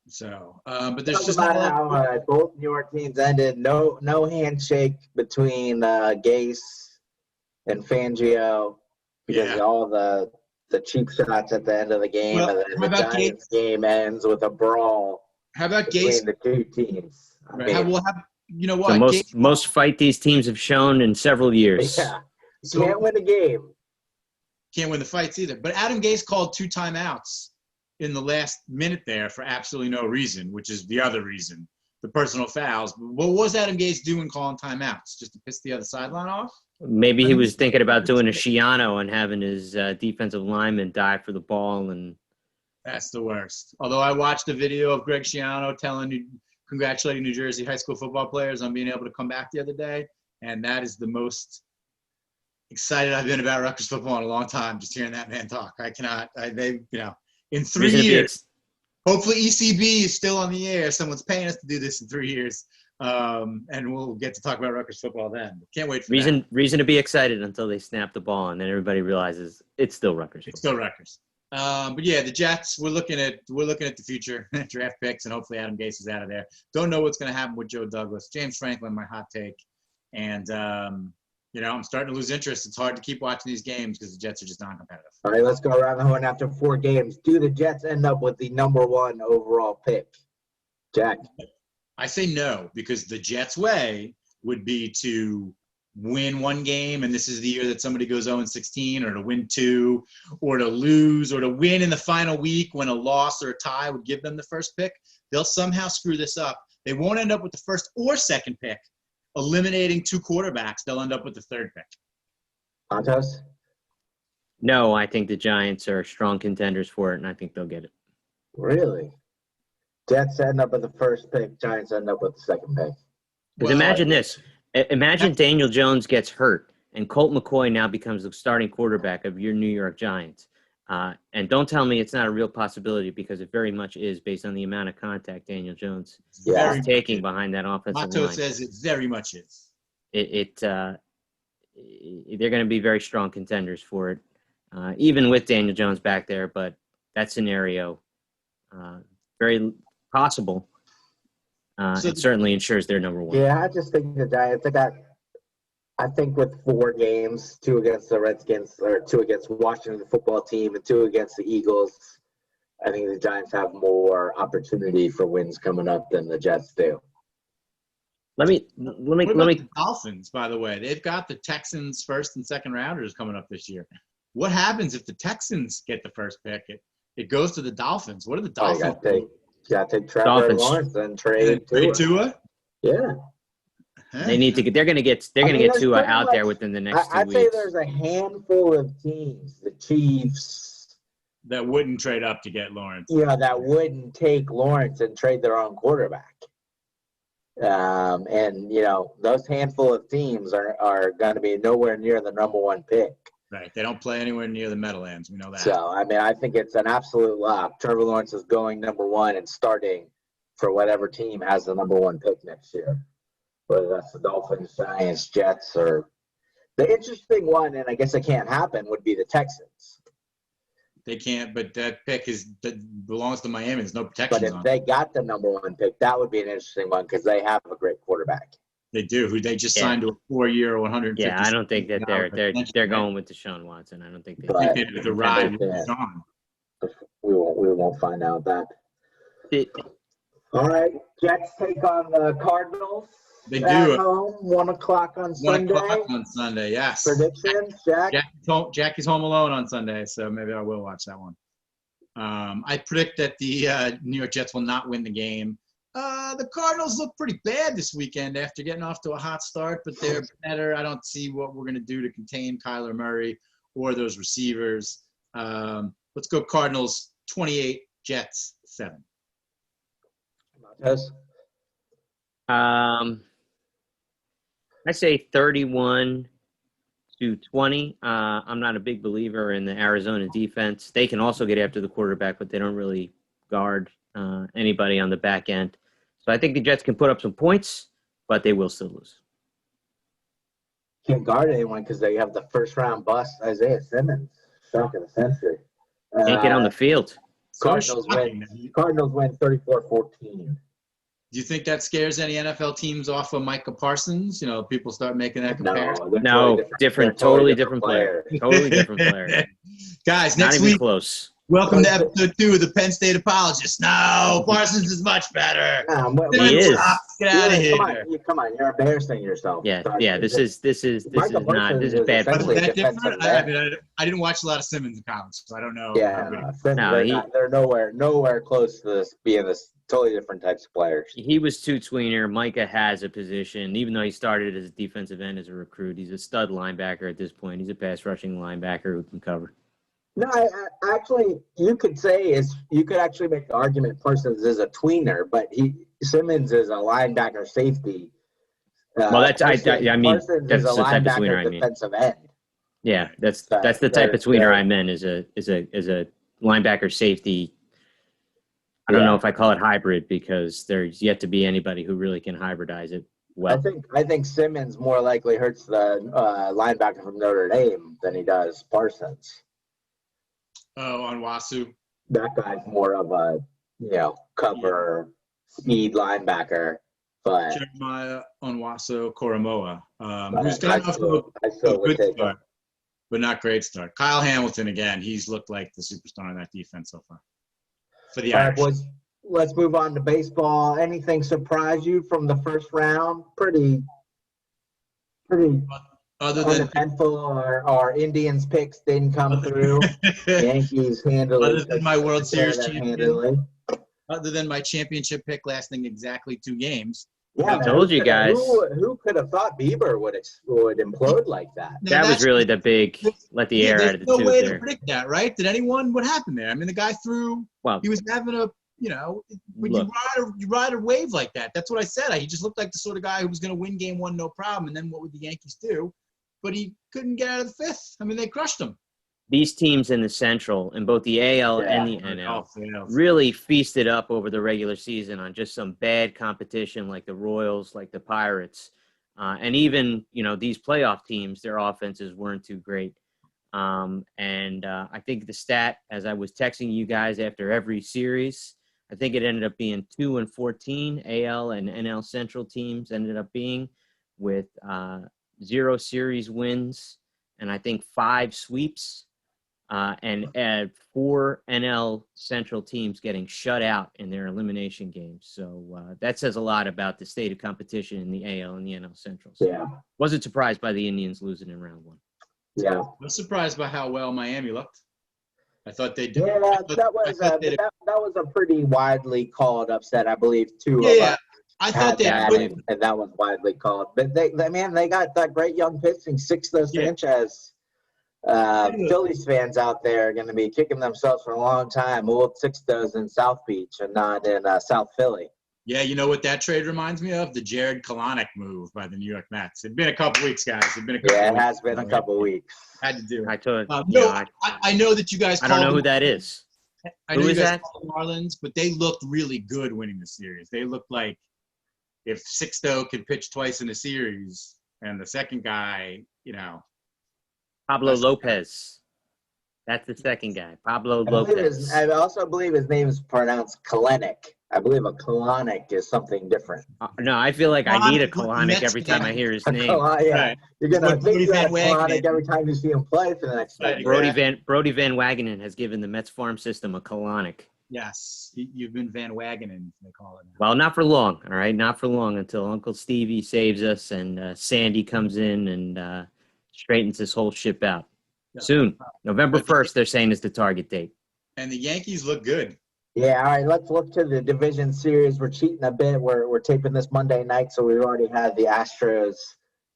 So, but there's just about how both New York teams ended. No handshake between Gase and Fangio because of all the cheap shots at the end of the game, and then the Giants game ends with a brawl. How about Gase? Between the two teams. You know what? The most fight these teams have shown in several years. Yeah, can't win a game. Can't win the fights either. But Adam Gase called 2 timeouts in the last minute there for absolutely no reason, which is the other reason, the personal fouls. What was Adam Gase doing calling timeouts? Just to piss the other sideline off? Maybe he was thinking about doing a Schiano and having his defensive lineman dive for the ball. And that's the worst. Although I watched a video of Greg Schiano congratulating New Jersey high school football players on being able to come back the other day, and that is the most excited I've been about Rutgers football in a long time. Just hearing that man talk, I cannot. In 3 years. Hopefully ECB is still on the air. Someone's paying us to do this in 3 years. And we'll get to talk about Rutgers football then. Can't wait for that. Reason to be excited until they snap the ball, and then everybody realizes it's still Rutgers. It's still Rutgers. But yeah, the Jets, we're looking at the future draft picks, and hopefully Adam Gase is out of there. Don't know what's going to happen with Joe Douglas. James Franklin, my hot take. And, I'm starting to lose interest. It's hard to keep watching these games because the Jets are just non-competitive. All right, let's go around the horn after 4 games. Do the Jets end up with the number 1 overall pick? Jack? I say no, because the Jets' way would be to win 1 game, and this is the year that somebody goes 0-16, or to win 2, or to lose, or to win in the final week when a loss or a tie would give them the first pick. They'll somehow screw this up. They won't end up with the first or second pick. Eliminating 2 quarterbacks, they'll end up with the 3rd pick. Santos? No, I think the Giants are strong contenders for it, and I think they'll get it. Really? Jets end up with the first pick. Giants end up with the second pick. Because imagine this. Imagine Daniel Jones gets hurt, and Colt McCoy now becomes the starting quarterback of your New York Giants. And don't tell me it's not a real possibility, because it very much is, based on the amount of contact Daniel Jones is taking behind that offensive line. Mato says it very much is. They're going to be very strong contenders for it, even with Daniel Jones back there. But that scenario, very possible. It certainly ensures they're number 1. Yeah, I just think the Giants, I think with 4 games, 2 against the Redskins, or 2 against Washington football team, and 2 against the Eagles, I think the Giants have more opportunity for wins coming up than the Jets do. Let me. The Dolphins, by the way, they've got the Texans' first and second rounders coming up this year. What happens if the Texans get the first pick? It goes to the Dolphins. What are the Dolphins? You got to take Trevor Lawrence and trade Tua. Yeah. They need to get. They're going to get. They're going to get Tua out there within the next 2 weeks. I'd say there's a handful of teams, the Chiefs, that wouldn't trade up to get Lawrence. That wouldn't take Lawrence and trade their own quarterback. Those handful of teams are going to be nowhere near the number 1 pick. Right. They don't play anywhere near the Meadowlands. We know that. So, I think it's an absolute lock. Trevor Lawrence is going number 1 and starting for whatever team has the number 1 pick next year. Whether that's the Dolphins, Giants, Jets, or the interesting one, and I guess it can't happen, would be the Texans. They can't, but that pick belongs to Miami. There's no protection on it. But if they got the number 1 pick, that would be an interesting one because they have a great quarterback. They do. Who they just signed to a 4-year, 150. Yeah, I don't think that they're going with Deshaun Watson. I don't think they did the ride with Deshaun. We won't find out that. All right, Jets take on the Cardinals. They do it. Home, 1 o'clock on Sunday. 1 o'clock on Sunday, yes. Predictions, Jack? Jackie's home alone on Sunday, so maybe I will watch that one. I predict that the New York Jets will not win the game. The Cardinals look pretty bad this weekend after getting off to a hot start, but they're better. I don't see what we're going to do to contain Kyler Murray or those receivers. Let's go Cardinals 28, Jets 7. Yes. I say 31-20. I'm not a big believer in the Arizona defense. They can also get after the quarterback, but they don't really guard anybody on the back end. So I think the Jets can put up some points, but they will still lose. Can't guard anyone because they have the first-round bust, Isaiah Simmons. Shock of the century. Can't get on the field. Cardinals win 34-14. Do you think that scares any NFL teams off of Micah Parsons? People start making that comparison. No, totally different player. Totally different player. Guys, next week. Not even close. Welcome to episode 2 of the Penn State Apologist. No, Parsons is much better. He is. Get out of here. Come on, you're embarrassing yourself. Yeah. This is bad. But is that different? I didn't watch a lot of Simmons in college, so I don't know. Yeah, they're nowhere close to this being this totally different types of players. He was too tweener. Micah has a position, even though he started as a defensive end as a recruit. He's a stud linebacker at this point. He's a pass rushing linebacker who can cover. No, you could actually make the argument Parsons is a tweener, but Simmons is a linebacker safety. Well, that's Parsons that's is a the type of tweener linebacker defensive end. Yeah, that's But the type of tweener they're- I meant is a linebacker safety. I don't Yeah. know if I call it hybrid because there's yet to be anybody who really can hybridize it well. I think Simmons more likely hurts the linebacker from Notre Dame than he does Parsons. Oh, on Wasu. That guy's more of a cover speed linebacker, but Jeremiah Onwaso Koromoa, but who's I gotten off still a would good take start, him. but not great start. Kyle Hamilton, again, he's looked like the superstar in that defense so far. For the All right, Irish. boys, let's move on to baseball. Anything surprise you from the first round? Pretty Other than uneventful. Our Indians picks didn't come through. Yankees handily Other than my World took care of Series them champion. handily. other than my championship pick lasting exactly 2 games. Yeah, I told you guys. Who could have thought Bieber would implode like that? That was really the big let the air out of the there's tube no way there. to predict that, right? Did anyone? What happened there? I mean, the guy threw. Well, He was having a, when look, you ride a wave like that. That's what I said. He just looked like the sort of guy who was going to win game 1, no problem. And then what would the Yankees do? But he couldn't get out of the 5th. I mean, they crushed him. these teams in the Central, in both the AL and the NL, really feasted up over the regular season on just some bad competition like the Royals, like the Pirates. And even, these playoff teams, their offenses weren't too great. I think the stat, as I was texting you guys after every series, I think it ended up being 2-14 AL and NL Central teams ended up being with 0 series wins and I think 5 sweeps. And 4 NL Central teams getting shut out in their elimination games. So that says a lot about the state of competition in the AL and the NL Central. So Yeah. wasn't surprised by the Indians losing in round 1. Yeah. I was surprised by how well Miami looked. I thought they did. Yeah, that was a pretty widely called upset, I believe. I thought they had had and that was widely called. But they got that great young pitching, Sixto Sanchez. Phillies fans out there are going to be kicking themselves for a long time. Old Sixto's in South Beach and not in South Philly. Yeah, you know what that trade reminds me of? The Jared Kalanick move by the New York Mets. It'd been a couple weeks, guys. It has been a couple weeks. Had to do it. I know that you guys. I don't know who that is. I know who you is guys that? called the Marlins, but they looked really good winning the series. They looked like if Sixto could pitch twice in a series, and the second guy, Pablo Lopez. That's the second guy, Pablo Lopez. I also believe his name is pronounced Kalanick. I believe a Kalanick is something different. No, I feel like I need a Kalanick every time I hear his name. Right. You're going to think you Van got Kalanick every time you see him play for the next Right, Brody Van Wagenen has given the Mets farm system a Kalanick. Yes, you've been Van Wagenen, they call it now. Well, not for long, all right? Not for long until Uncle Stevie saves us and Sandy comes in and straightens this whole ship out. Yeah. Soon. November 1st, they're saying is the target date. And the Yankees look good. Yeah, all right, let's look to the division series. We're cheating a bit. We're taping this Monday night, so we already had the Astros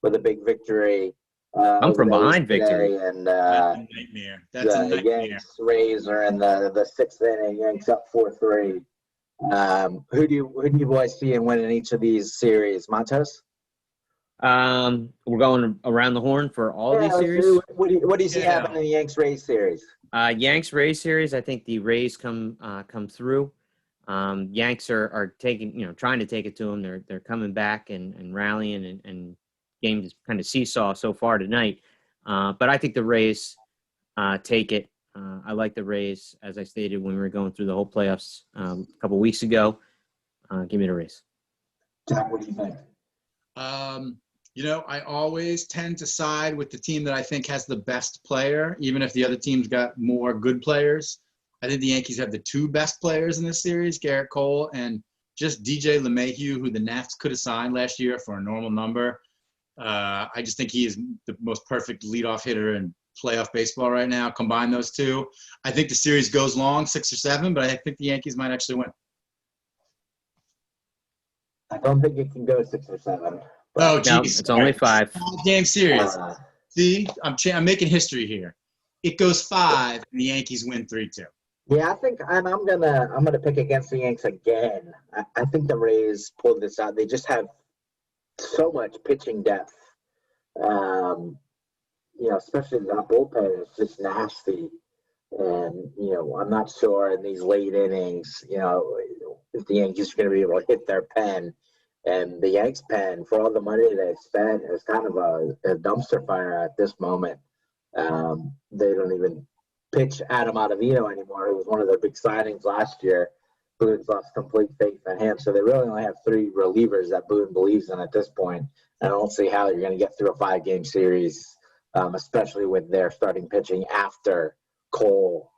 with a big victory. I'm from behind victory. And That's a nightmare. That's a the nightmare. Yankees-Rays are in the 6th inning. Yanks up 4-3. Who do you boys see in winning each of these series? Matos? We're going around the horn for all these series. What do you see happening in the Yanks-Rays series? Yanks-Rays series, I think the Rays come through. Yanks are taking, trying to take it to them. They're coming back and rallying and games kind of seesaw so far tonight. But I think the Rays take it. I like the Rays, as I stated when we were going through the whole playoffs a couple weeks ago. Give me the Rays. Jack, what do you think? I always tend to side with the team that I think has the best player, even if the other team's got more good players. I think the Yankees have the 2 best players in this series, Garrett Cole and just DJ LeMahieu, who the Nats could have signed last year for a normal number. I just think he is the most perfect leadoff hitter in playoff baseball right now. Combine those 2. I think the series goes long, 6 or 7, but I think the Yankees might actually win. I don't think it can go 6 or 7. Oh, No, geez. it's only 5. 5-game series. See, I'm making history here. It goes 5, and the Yankees win 3-2. Yeah, I think I'm gonna pick against the Yanks again. I think the Rays pulled this out. They just have so much pitching depth. especially that bullpen is just nasty. And, I'm not sure in these late innings, if the Yankees are going to be able to hit their pen. And the Yanks pen, for all the money they spent, is kind of a dumpster fire at this moment. They don't even pitch Adam Ottavino anymore. It was one of their big signings last year. Boone's lost complete faith in him. So they really only have 3 relievers that Boone believes in at this point. I don't see how you're going to get through a 5-game series, especially with their starting pitching after Cole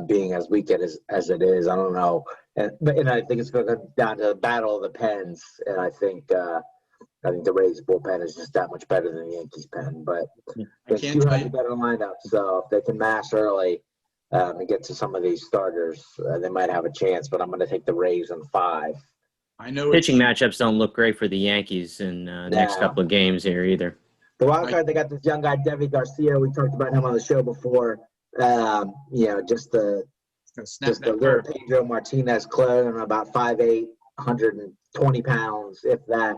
being as weak as it is. I don't know. And I think it's going to come down to the battle of the pens. And I think the Rays bullpen is just that much better than the Yankees pen. But they do have a better lineup. So if they can mash early and get to some of these starters, they might have a chance. But I'm going to take the Rays in 5. I know pitching matchups don't look great for the Yankees in next couple of games here either. The wild card, they got this young guy, Devi Garcia. We talked about him on the show before. Just the little Pedro Martinez clone, about 5'8", 120 pounds, if that.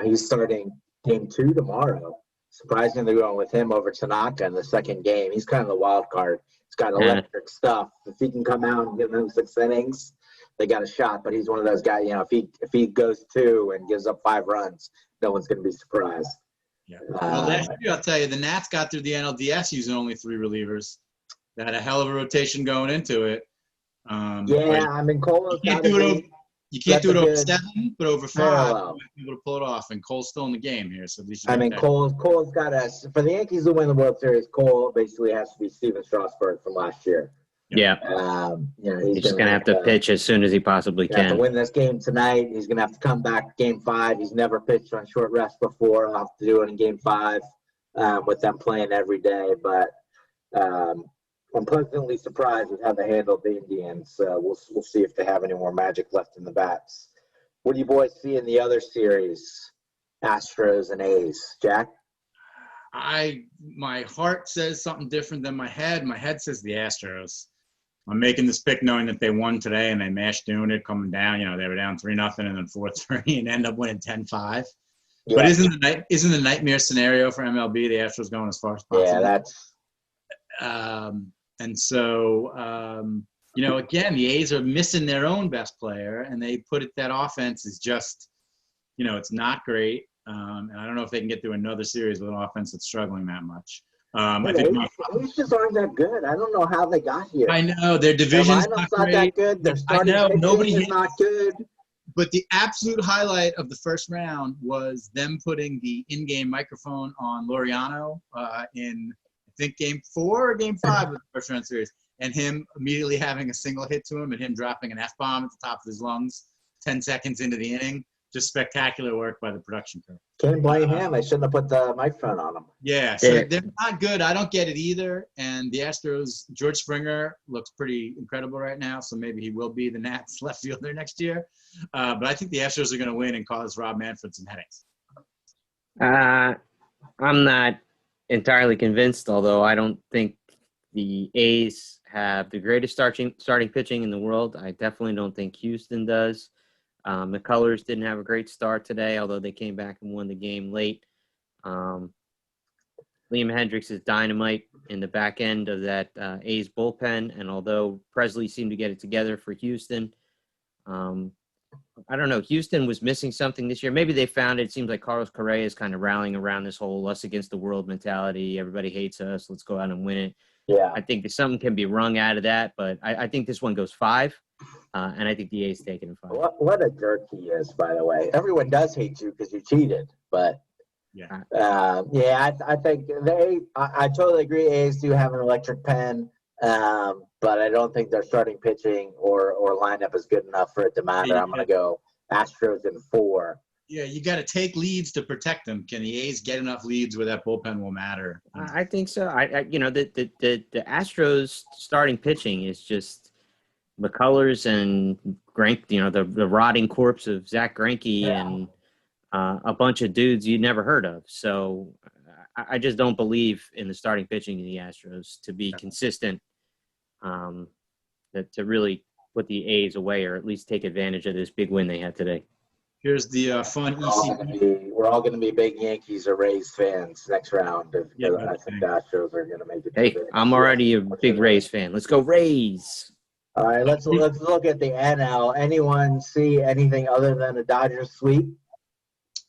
He's starting game 2 tomorrow. Surprisingly, they're going with him over Tanaka in the second game. He's kind of the wild card. He's got electric stuff. If he can come out and give them 6 innings, they got a shot. But he's one of those guys, if he goes 2 and gives up 5 runs, no one's going to be surprised. Yeah. Well, last year, I'll tell you, the Nats got through the NLDS using only 3 relievers. They had a hell of a rotation going into it. Cole. You can't do it over 7, but over 5, you might be able to pull it off. And Cole's still in the game here, so Cole's got us for the Yankees to win the World Series. Cole basically has to be Steven Strasburg from last year. Yeah. He's just going to have to pitch as soon as he possibly can. To win this game tonight, he's going to have to come back game 5. He's never pitched on short rest before. He'll have to do it in game 5 with them playing every day. But I'm pleasantly surprised with how they handled the Indians. We'll see if they have any more magic left in the bats. What do you boys see in the other series, Astros and A's? Jack? My heart says something different than my head. My head says the Astros. I'm making this pick knowing that they won today and they mashed doing it, coming down. They were down 3-0 and then 4-3 and end up winning 10-5. Yeah. But isn't the nightmare scenario for MLB the Astros going as far as possible? Yeah, that's. And so, again, the A's are missing their own best player, and they put it that offense is just, it's not great. And I don't know if they can get through another series with an offense that's struggling that much. I think A's just aren't that good. I don't know how they got here. I know their division's not that good. Their starting pitching is not good. But the absolute highlight of the first round was them putting the in-game microphone on Laureano in, I think, game 4 or game 5 of the first round series, and him immediately having a single hit to him and him dropping an F-bomb at the top of his lungs 10 seconds into the inning. Just spectacular work by the production crew. Can't blame him. I shouldn't have put the microphone on him. Yeah, so they're not good. I don't get it either. And the Astros, George Springer looks pretty incredible right now, so maybe he will be the Nats left fielder next year. But I think the Astros are going to win and cause Rob Manfred some headaches. I'm not entirely convinced, although I don't think the A's have the greatest starting pitching in the world. I definitely don't think Houston does. McCullers didn't have a great start today, although they came back and won the game late. Liam Hendricks is dynamite in the back end of that A's bullpen, and although Presley seemed to get it together for Houston, I don't know. Houston was missing something this year. Maybe they found it. It seems like Carlos Correa is kind of rallying around this whole us against the world mentality. Everybody hates us. Let's go out and win it. Yeah. I think that something can be wrung out of that, but I think this one goes 5. And I think the A's take it in 5. What a jerk he is, by the way. Everyone does hate you because you cheated, but I think I totally agree. A's do have an electric pen, but I don't think their starting pitching or lineup is good enough for it to matter. I'm going to go Astros in 4. Yeah, you got to take leads to protect them. Can the A's get enough leads where that bullpen will matter? I think so. The Astros starting pitching is just McCullers and Greinke, the rotting corpse of Zach Greinke and a bunch of dudes you'd never heard of. So I just don't believe in the starting pitching of the Astros to be consistent, to really put the A's away or at least take advantage of this big win they had today. Here's the fun ECB. we're all going to be big Yankees or Rays fans next round. Yeah, I think the Astros are going to make it. Hey, I'm already a big Rays fan. Let's go Rays. All right, let's look at the NL. Anyone see anything other than a Dodgers sweep?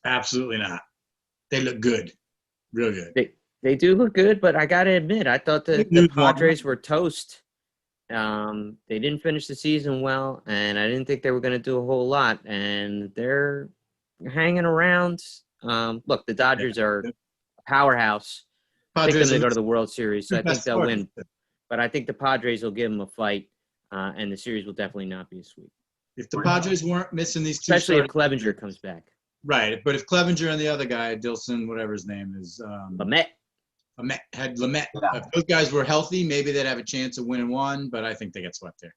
Absolutely not. They look good, real good. They do look good, but I got to admit, I thought the Padres were toast. They didn't finish the season well, and I didn't think they were going to do a whole lot, and they're hanging around. Look, the Dodgers are a powerhouse. I think they go to the World Series, so I think they'll win. But I think the Padres will give them a fight, and the series will definitely not be a sweep. If the Padres weren't missing these two, especially if Clevenger comes back. Right, but if Clevenger and the other guy, Dilson, whatever his name is, Lamet. Lamet. If those guys were healthy, maybe they'd have a chance of winning one, but I think they get swept there.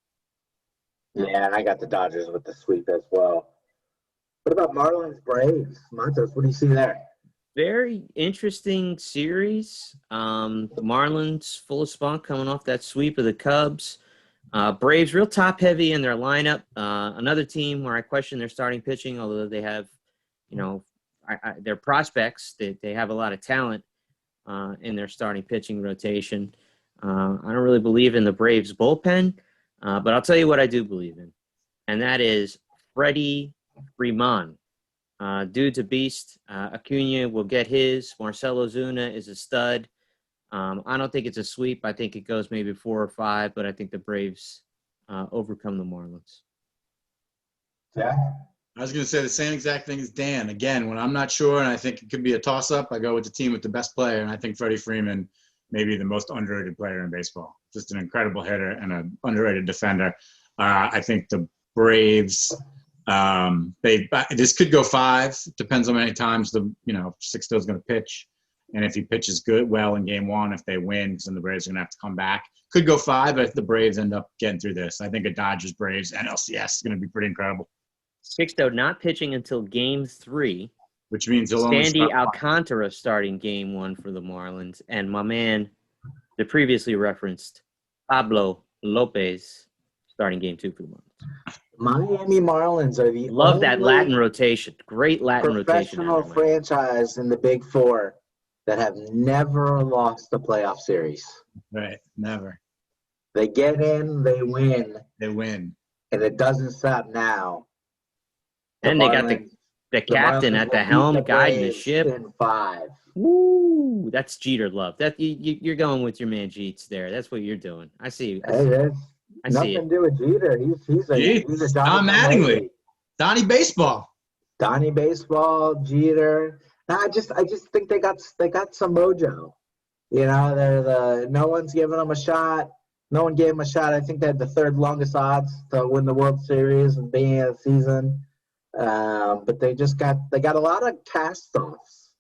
Yeah, and I got the Dodgers with the sweep as well. What about Marlins-Braves? Montes, what do you see there? Very interesting series. The Marlins full of spunk coming off that sweep of the Cubs. Braves real top heavy in their lineup. Another team where I question their starting pitching, although they have, their prospects. They have a lot of talent in their starting pitching rotation. I don't really believe in the Braves bullpen, but I'll tell you what I do believe in, and that is Freddie Freeman. Dude's a beast. Acuna will get his. Marcell Ozuna is a stud. I don't think it's a sweep. I think it goes maybe 4 or 5, but I think the Braves overcome the Marlins. Yeah. I was going to say the same exact thing as Dan. Again, when I'm not sure and I think it could be a toss-up, I go with the team with the best player, and I think Freddie Freeman may be the most underrated player in baseball. Just an incredible hitter and an underrated defender. I think the Braves, this could go 5. Depends on how many times Sixto's going to pitch. And if he pitches well in game 1, if they win, then the Braves are going to have to come back. Could go 5, but if the Braves end up getting through this, I think a Dodgers-Braves NLCS is going to be pretty incredible. Sixto not pitching until game 3. Which means he'll only Sandy Alcantara starting game 1 for the Marlins. And my man, the previously referenced Pablo Lopez, starting game 2 for the Marlins. Miami Marlins are the Love that Latin rotation. Great Latin rotation. Professional franchise in the Big Four that have never lost a playoff series. Right, never. They get in, they win. They win. And it doesn't stop now. And they got the captain at the helm guiding the ship. In 5. Woo! That's Jeter love. That you're going with your man Jeets there. That's what you're doing. I see. I see nothing to do with Jeter. He's a Don Mattingly. Donnie Baseball. Donnie Baseball, Jeter. I just think they got some mojo. No one's giving them a shot. No one gave them a shot. I think they had the 3rd longest odds to win the World Series and being of the season. But they got a lot of cast-offs.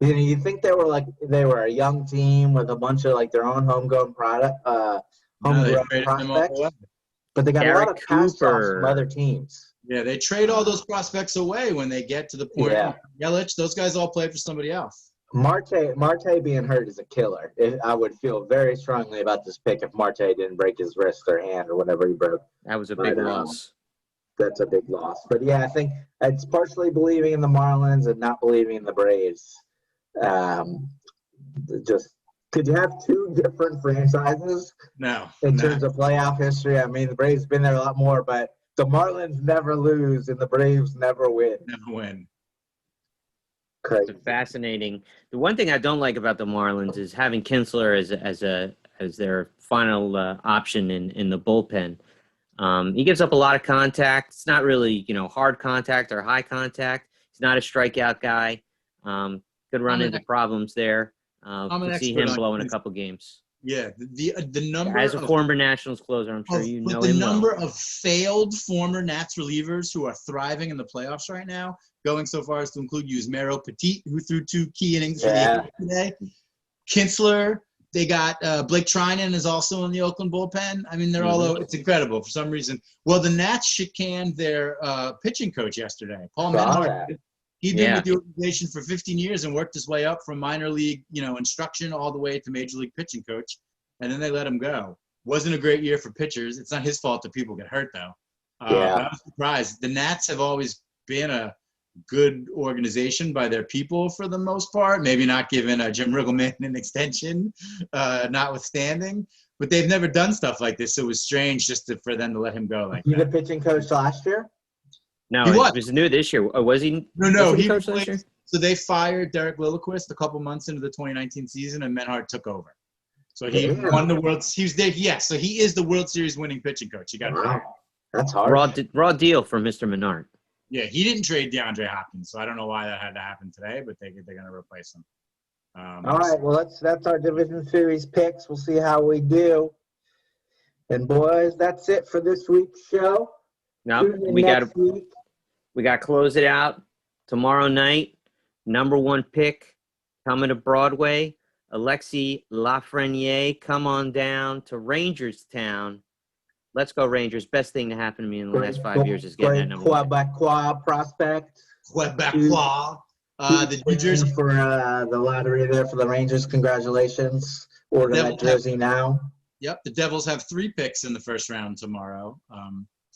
You think they were a young team with a bunch of their own homegrown prospects, but they got Garrett a lot of cast-offs from other teams. Yeah, they trade all those prospects away when they get to the point. Yeah. Yelich, those guys all play for somebody else. Marte being hurt is a killer. I would feel very strongly about this pick if Marte didn't break his wrist or hand or whatever he broke. That was a big loss. That's a big loss. But, yeah, I think it's partially believing in the Marlins and not believing in the Braves. Could you have 2 different franchises? No. In terms of playoff history? I mean, the Braves have been there a lot more, but the Marlins never lose and the Braves never win. Never win. Crazy. It's fascinating. The one thing I don't like about the Marlins is having Kinsler as their final option in the bullpen. He gives up a lot of contact. It's not really, hard contact or high contact. He's not a strikeout guy. Could run into problems there. Could see him blowing a couple games. Yeah, the number as a former Nationals closer, I'm sure you know him. The number of failed former Nats relievers who are thriving in the playoffs right now, going so far as to include Yusmeiro Petit, who threw 2 key innings for the Yankees today. Kinsler. They got Blake Trinan is also in the Oakland bullpen. I mean, they're all over. It's incredible for some reason. Well, the Nats chicaned their pitching coach yesterday, Paul Menard. He'd been with the organization for 15 years and worked his way up from minor league, instruction all the way to major league pitching coach. And then they let him go. Wasn't a great year for pitchers. It's not his fault that people get hurt, though. But I was surprised. The Nats have always been a good organization by their people for the most part. Maybe not giving Jim Riggleman an extension, notwithstanding. But they've never done stuff like this, so it was strange just for them to let him go like You the that. pitching coach last year? No, He it was new this year. Oh, was he? No, was he the coach last year? So they fired Derek Lilliquist a couple months into the 2019 season, and Menhart took over. So he won the World. He was there. Yeah, so he is the World Series winning pitching coach. He got fired. That's hard. Raw deal for Mr. Menard. Yeah, he didn't trade DeAndre Hopkins, so I don't know why that had to happen today, but they're going to replace him. All right, well, that's our Division Series picks. We'll see how we do. And, boys, that's it for this week's show. No, we got to close it out tomorrow night. Number 1 pick coming to Broadway. Alexi Lafreniere, come on down to Rangerstown. Let's go Rangers. Best thing to happen to me in the last 5 years is getting that number 1 pick. Quebecois prospect. Quebecois. The New Jersey for the lottery there for the Rangers. Congratulations. Order that jersey now. Yep, the Devils have 3 picks in the first round tomorrow.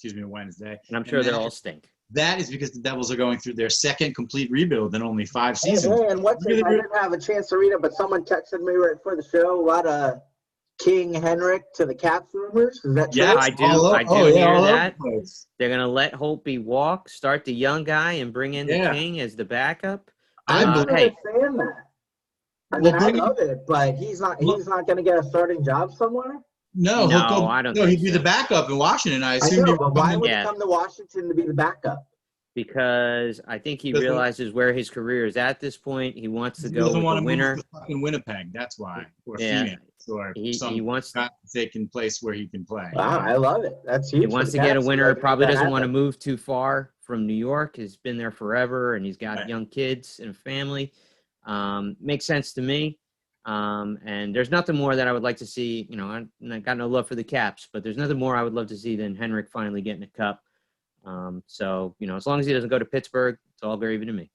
Wednesday. And I'm sure they all stink. That is because the Devils are going through their second complete rebuild in only 5 seasons. Hey, and I didn't have a chance to read it, but someone texted me right before the show. A lot of King Henrik to the Caps rumors. Is that true? Yeah, I do hear that. They're going to let Holtby walk, start the young guy, and bring in the King as the backup. I don't understand that. I love it, but he's not going to get a starting job somewhere? No, I don't think he'd be the backup in Washington. I assume. But why would he come to Washington to be the backup? Because I think he realizes where his career is at this point. He wants to go with the winner. In Winnipeg, that's why. Or Phoenix, or he wants a vacant place where he can play. Wow, I love it. That's huge. He wants to get a winner. Probably doesn't want to move too far from New York. He's been there forever, and he's got young kids and a family. Makes sense to me. And there's nothing more that I would like to see. I got no love for the Caps, but there's nothing more I would love to see than Henrik finally getting a cup. So, as long as he doesn't go to Pittsburgh, it's all gravy to me.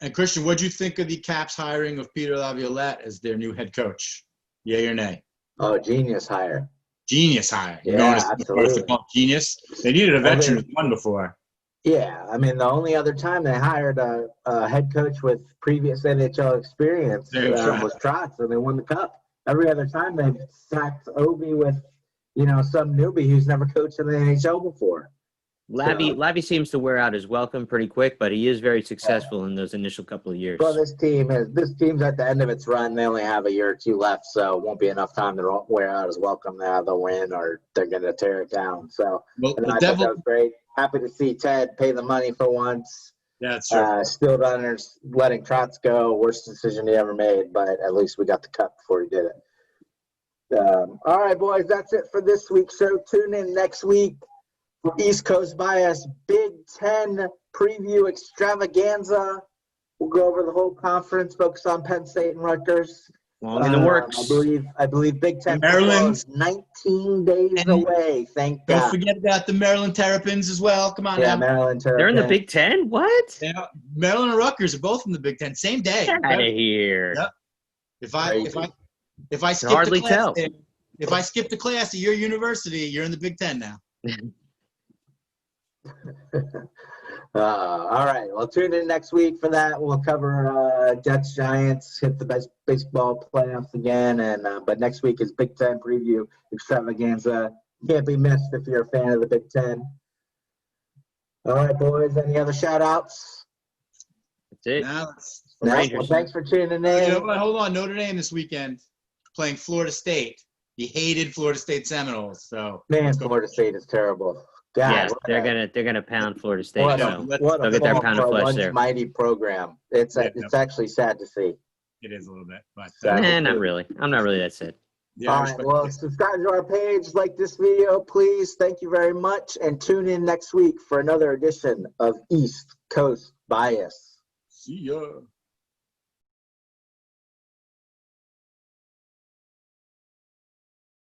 And Christian, what'd you think of the Caps hiring of Peter Laviolette as their new head coach? Yay or nay? Oh, genius hire. Genius hire. Yeah, absolutely. Genius. They needed a veteran who's won before. Yeah, the only other time they hired a head coach with previous NHL experience was Trotz, and they won the cup. Every other time they've sacked Ovi with, some newbie who's never coached in the NHL before. Labby seems to wear out his welcome pretty quick, but he is very successful in those initial couple of years. Well, this team's at the end of its run. They only have a year or two left, so it won't be enough time to wear out his welcome. They'll win, or they're going to tear it down. So I thought that was great. Happy to see Ted pay the money for once. Yeah, that's true. Still runners letting Trotz go. Worst decision he ever made, but at least we got the cup before he did it. All right, boys, that's it for this week's show. Tune in next week for East Coast Bias Big Ten preview extravaganza. We'll go over the whole conference, focus on Penn State and Rutgers. Long in the works. I believe Big Ten Maryland is 19 days away. Thank God. Don't forget about the Maryland Terrapins as well. Come on now. Maryland Terrapins. They're in the Big Ten? What? Yeah, Maryland and Rutgers are both in the Big Ten. Same day. Get out of here. Yep. If I skip hardly the class, tell. If I skip the class at your university, you're in the Big Ten now. All right. Well, tune in next week for that. We'll cover Jets Giants, hit the best baseball playoffs again, and but next week is Big Ten preview extravaganza. Can't be missed if you're a fan of the Big Ten. All right, boys. Any other shout outs? That's it. Well, thanks for tuning in. Hold on. Notre Dame this weekend playing Florida State. The hated Florida State Seminoles. So man, Florida State is terrible. God, yeah, they're gonna pound Florida State. What they'll get their pound of flesh there. Mighty program. It's actually sad to see. It is a little bit, but not really. I'm not really that sad. Yeah, all right. Well, subscribe to our page, like this video, please. Thank you very much, and tune in next week for another edition of East Coast Bias. See ya.